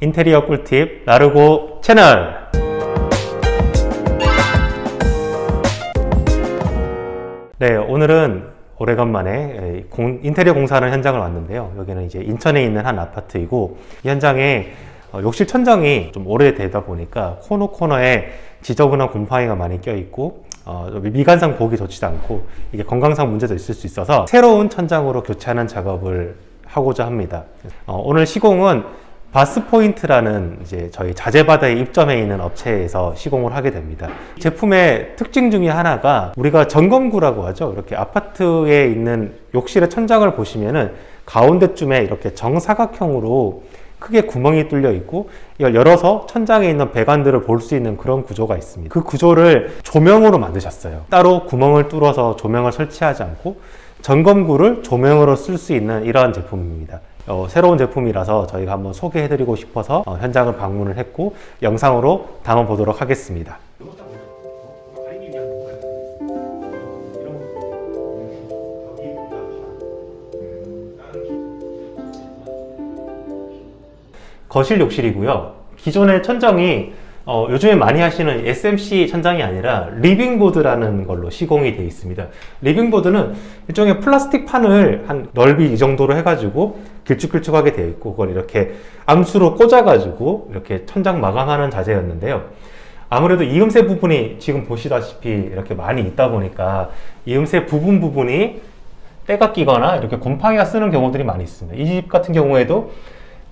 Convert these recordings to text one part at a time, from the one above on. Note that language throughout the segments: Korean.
인테리어 꿀팁 라르고 채널. 네, 오늘은 오래간만에 인테리어 공사하는 현장을 왔는데요. 여기는 이제 인천에 있는 한 아파트이고, 이 현장에 욕실 천장이 좀 오래되다 보니까 코너에 지저분한 곰팡이가 많이 껴있고 미관상 보기 좋지도 않고 이게 건강상 문제도 있을 수 있어서 새로운 천장으로 교체하는 작업을 하고자 합니다. 오늘 시공은 바스포인트라는 이제 저희 자재바다에 입점해 있는 업체에서 시공을 하게 됩니다. 이 제품의 특징 중에 하나가 우리가 점검구라고 하죠. 이렇게 아파트에 있는 욕실의 천장을 보시면은 가운데쯤에 이렇게 정사각형으로 크게 구멍이 뚫려 있고 이걸 열어서 천장에 있는 배관들을 볼 수 있는 그런 구조가 있습니다. 그 구조를 조명으로 만드셨어요. 따로 구멍을 뚫어서 조명을 설치하지 않고 점검구를 조명으로 쓸 수 있는 이러한 제품입니다. 새로운 제품이라서 저희가 한번 소개해드리고 싶어서 현장을 방문을 했고 영상으로 담아보도록 하겠습니다. 거실 욕실이고요. 기존의 천장이 요즘에 많이 하시는 SMC 천장이 아니라 리빙보드라는 걸로 시공이 되어 있습니다. 리빙보드는 일종의 플라스틱 판을 한 넓이 이 정도로 해가지고 길쭉길쭉하게 되어 있고 그걸 이렇게 암수로 꽂아가지고 이렇게 천장 마감하는 자재였는데요. 아무래도 이음새 부분이 지금 보시다시피 이렇게 많이 있다 보니까 이음새 부분이 때가 끼거나 이렇게 곰팡이가 쓰는 경우들이 많이 있습니다. 이 집 같은 경우에도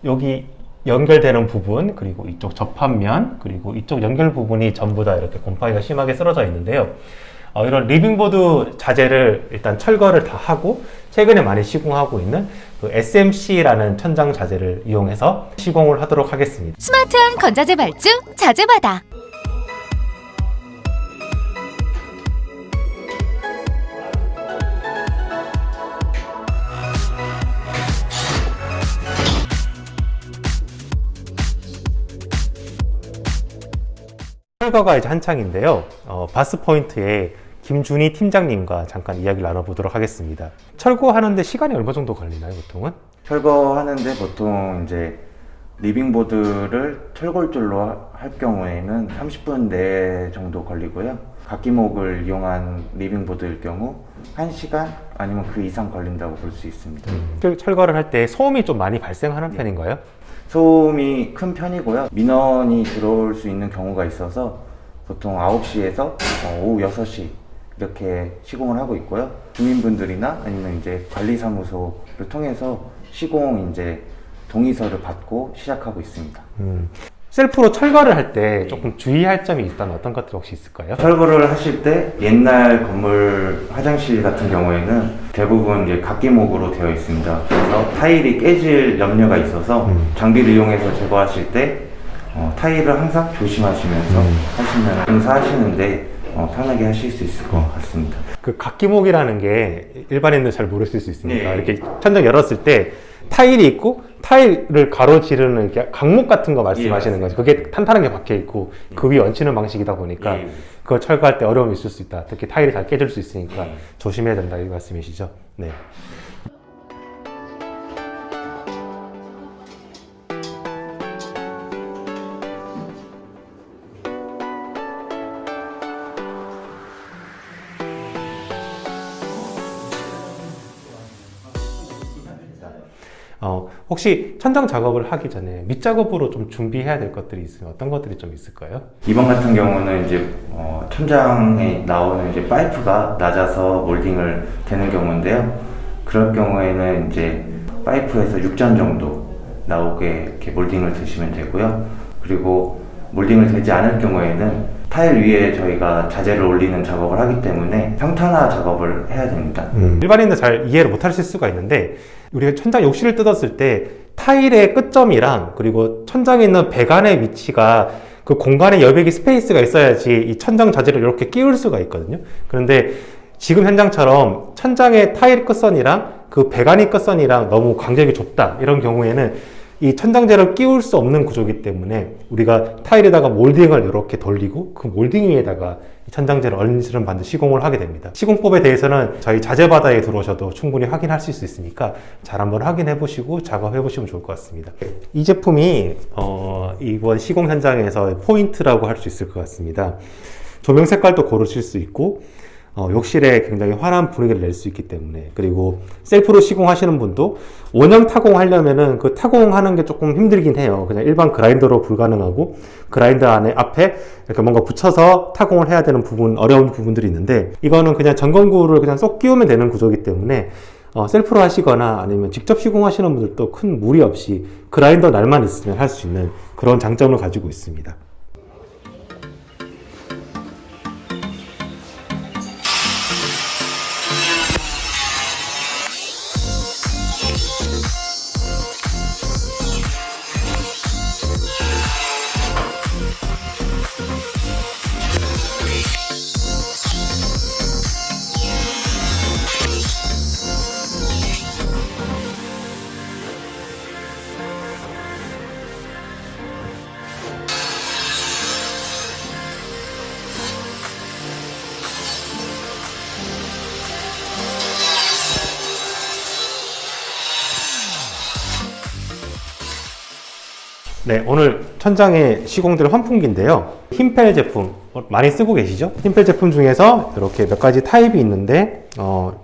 여기 연결되는 부분, 그리고 이쪽 접합면, 그리고 이쪽 연결 부분이 전부 다 이렇게 곰팡이가 심하게 쓰러져 있는데요. 이런 리빙보드 자재를 일단 철거를 다 하고 최근에 많이 시공하고 있는 그 SMC라는 천장 자재를 이용해서 시공을 하도록 하겠습니다. 스마트한 건자재 발주 자재바다. 철거가 이제 한창인데요. 바스포인트의 김준희 팀장님과 잠깐 이야기를 나눠보도록 하겠습니다. 철거하는데 시간이 얼마 정도 걸리나요, 보통은? 철거하는데 보통 이제 리빙보드를 철골줄로 할 경우에는 30분 내 정도 걸리고요. 각기목을 이용한 리빙보드일 경우 1시간 아니면 그 이상 걸린다고 볼 수 있습니다. 철거를 할 때 소음이 좀 많이 발생하는 편인가요? 소음이 큰 편이고요. 민원이 들어올 수 있는 경우가 있어서 보통 9시에서 오후 6시 이렇게 시공을 하고 있고요. 주민분들이나 아니면 이제 관리사무소를 통해서 시공 이제 동의서를 받고 시작하고 있습니다. 셀프로 철거를 할 때 조금 주의할 점이 있다면 어떤 것들 혹시 있을까요? 철거를 하실 때 옛날 건물 화장실 같은 경우에는 대부분 이제 각기목으로 되어 있습니다. 그래서 타일이 깨질 염려가 있어서 장비를 이용해서 제거하실 때 타일을 항상 조심하시면서 하시면 공사하시는데 편하게 하실 수 있을 것 같습니다. 그 각기목이라는 게 일반인들 잘 모르실 수 있으니까 네. 이렇게 천장 열었을 때 타일이 있고 타일을 가로지르는 이렇게 각목 같은 거 말씀하시는 거죠. 그게 탄탄한 게 박혀 있고 그 위에 얹히는 방식이다 보니까 그걸 철거할 때 어려움이 있을 수 있다. 특히 타일이 잘 깨질 수 있으니까 조심해야 된다 이 말씀이시죠. 네. 혹시 천장 작업을 하기 전에 밑작업으로 좀 준비해야 될 것들이 있으면 어떤 것들이 좀 있을까요? 이번 같은 경우는 이제 천장에 나오는 이제 파이프가 낮아서 몰딩을 되는 경우인데요. 그럴 경우에는 이제 파이프에서 6전 정도 나오게 이렇게 몰딩을 드시면 되고요. 그리고 몰딩을 되지 않을 경우에는 타일 위에 저희가 자재를 올리는 작업을 하기 때문에 평탄화 작업을 해야 됩니다. 일반인들 잘 이해를 못 하실 수가 있는데 우리가 천장 욕실을 뜯었을 때 타일의 끝점이랑 그리고 천장에 있는 배관의 위치가 그 공간에 여백이 스페이스가 있어야지 이 천장 자재를 이렇게 끼울 수가 있거든요. 그런데 지금 현장처럼 천장의 타일 끝선이랑 그 배관이 끝선이랑 너무 간격이 좁다 이런 경우에는 이 천장재를 끼울 수 없는 구조이기 때문에 우리가 타일에다가 몰딩을 이렇게 돌리고 그 몰딩 위에다가 이 천장재를 얹은 반드 시공을 하게 됩니다. 시공법에 대해서는 저희 자재바다에 들어오셔도 충분히 확인하실 수 있으니까 잘 한번 확인해 보시고 작업해 보시면 좋을 것 같습니다. 이 제품이 이번 시공 현장에서 포인트라고 할 수 있을 것 같습니다. 조명 색깔도 고르실 수 있고 욕실에 굉장히 환한 분위기를 낼 수 있기 때문에, 그리고 셀프로 시공하시는 분도 원형 타공하려면은 그 타공하는 게 조금 힘들긴 해요. 그냥 일반 그라인더로 불가능하고 그라인더 안에 앞에 이렇게 뭔가 붙여서 타공을 해야 되는 어려운 부분들이 있는데, 이거는 그냥 전건구를 그냥 쏙 끼우면 되는 구조이기 때문에 셀프로 하시거나 아니면 직접 시공하시는 분들도 큰 무리 없이 그라인더 날만 있으면 할 수 있는 그런 장점을 가지고 있습니다. 네, 오늘 천장에 시공될 환풍기인데요. 흰펠 제품 많이 쓰고 계시죠? 흰펠 제품 중에서 이렇게 몇 가지 타입이 있는데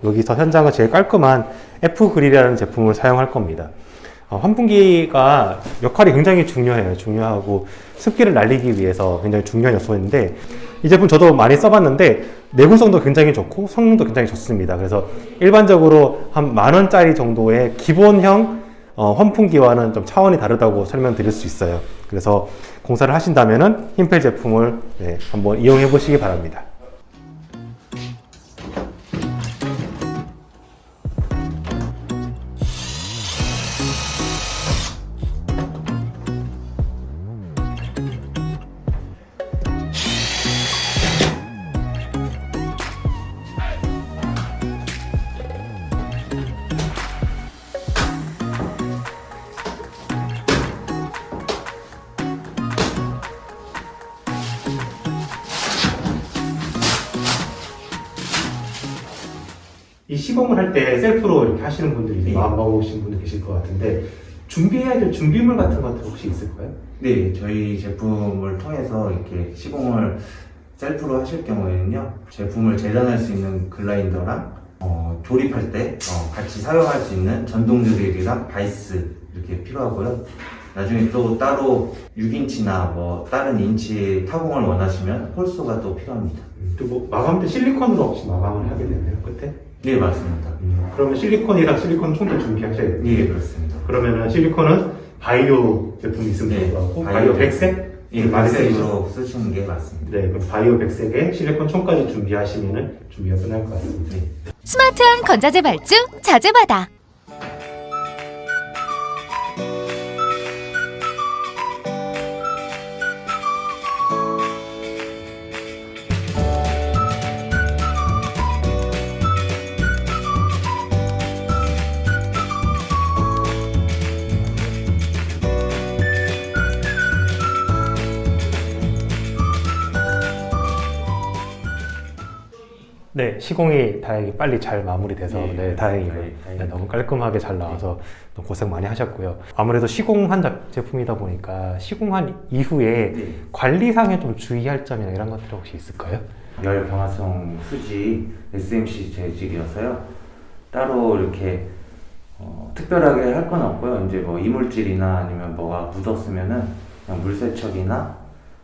여기서 현장은 제일 깔끔한 F그릴이라는 제품을 사용할 겁니다. 환풍기가 역할이 굉장히 중요해요. 중요하고 습기를 날리기 위해서 굉장히 중요한 요소인데, 이 제품 저도 많이 써봤는데 내구성도 굉장히 좋고 성능도 굉장히 좋습니다. 그래서 일반적으로 한 10,000원짜리 정도의 기본형 환풍기와는 좀 차원이 다르다고 설명드릴 수 있어요. 그래서 공사를 하신다면은 흰펠 제품을 한번 이용해 보시기 바랍니다. 이 시공을 할 때 셀프로 이렇게 하시는 분들이 마음 먹으신 분들 계실 것 같은데, 준비해야 될 준비물 같은 것들 혹시 있을까요? 네, 저희 제품을 통해서 이렇게 시공을 셀프로 하실 경우에는요, 제품을 재단할 수 있는 글라인더랑 조립할 때 같이 사용할 수 있는 전동 드릴이랑 바이스 이렇게 필요하고요. 나중에 또 따로 6인치나 뭐 다른 인치의 타공을 원하시면 홀소가 또 필요합니다. 또 뭐 마감 때 실리콘으로 혹시 마감을 하게 되나요, 그때? 네, 맞습니다. 그러면 실리콘이랑 실리콘 총도 준비하셔야 돼요. 네, 그렇습니다. 그러면은 실리콘은 바이오 제품이 있으면 좋을 것 같고, 바이오 100색? 예, 백색으로 쓰시는 게 맞습니다. 네, 그럼 바이오 100색에 실리콘 총까지 준비하시면은 준비가 끝날 것 같습니다. 스마트한 건자재 발주 자재바다. 네, 시공이 다행히 빨리 잘 마무리돼서 다행이고요. 다행이네요. 너무 깔끔하게 잘 나와서 너무 고생 많이 하셨고요. 아무래도 시공한 제품이다 보니까 시공한 이후에 관리상에 좀 주의할 점이나 이런 것들 혹시 있을까요? 열 경화성 수지 SMC 재질이어서요. 따로 이렇게 특별하게 할 건 없고요. 이제 뭐 이물질이나 아니면 뭐가 묻었으면은 그냥 물세척이나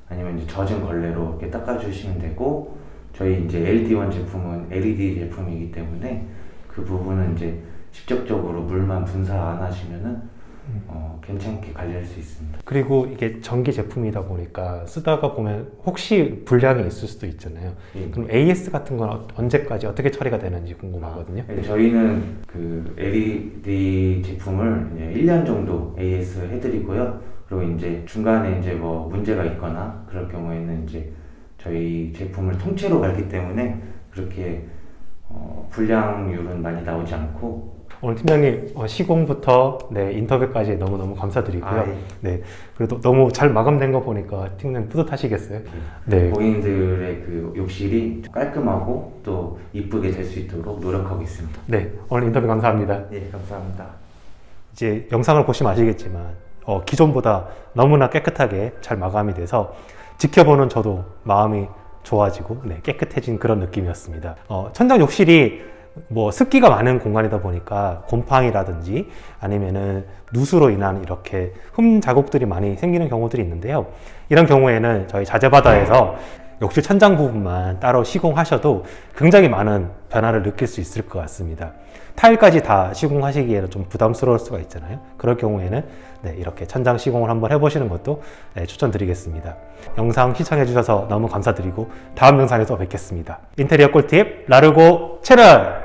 아니면 이제 젖은 걸레로 이렇게 닦아주시면 되고, 저희 이제 LD1 제품은 LED 제품이기 때문에 그 부분은 이제 직접적으로 물만 분사 안 하시면은 괜찮게 관리할 수 있습니다. 그리고 이게 전기 제품이다 보니까 쓰다가 보면 혹시 불량이 있을 수도 있잖아요. 그럼 AS 같은 건 언제까지 어떻게 처리가 되는지 궁금하거든요. 저희는 그 LED 제품을 이제 1년 정도 AS 해드리고요. 그리고 이제 중간에 이제 뭐 문제가 있거나 그럴 경우에는 이제 저희 제품을 통째로 갈기 때문에 그렇게 불량률은 많이 나오지 않고, 오늘 팀장님 시공부터 네, 인터뷰까지 너무너무 감사드리고요. 아, 예. 네, 그래도 너무 잘 마감된 거 보니까 팀장님 뿌듯하시겠어요? 네. 고객님들의 그 욕실이 깔끔하고 또 이쁘게 될 수 있도록 노력하고 있습니다. 네, 오늘 인터뷰 감사합니다. 네, 감사합니다. 이제 영상을 보시면 아시겠지만 기존보다 너무나 깨끗하게 잘 마감이 돼서 지켜보는 저도 마음이 좋아지고 네, 깨끗해진 그런 느낌이었습니다. 천장 욕실이 뭐 습기가 많은 공간이다 보니까 곰팡이라든지 아니면은 누수로 인한 이렇게 흠 자국들이 많이 생기는 경우들이 있는데요. 이런 경우에는 저희 자재바다에서 욕실 천장 부분만 따로 시공하셔도 굉장히 많은 변화를 느낄 수 있을 것 같습니다. 타일까지 다 시공하시기에는 좀 부담스러울 수가 있잖아요. 그럴 경우에는 네, 이렇게 천장 시공을 한번 해보시는 것도 네, 추천드리겠습니다. 영상 시청해주셔서 너무 감사드리고 다음 영상에서 뵙겠습니다. 인테리어 꿀팁 라르고 채널!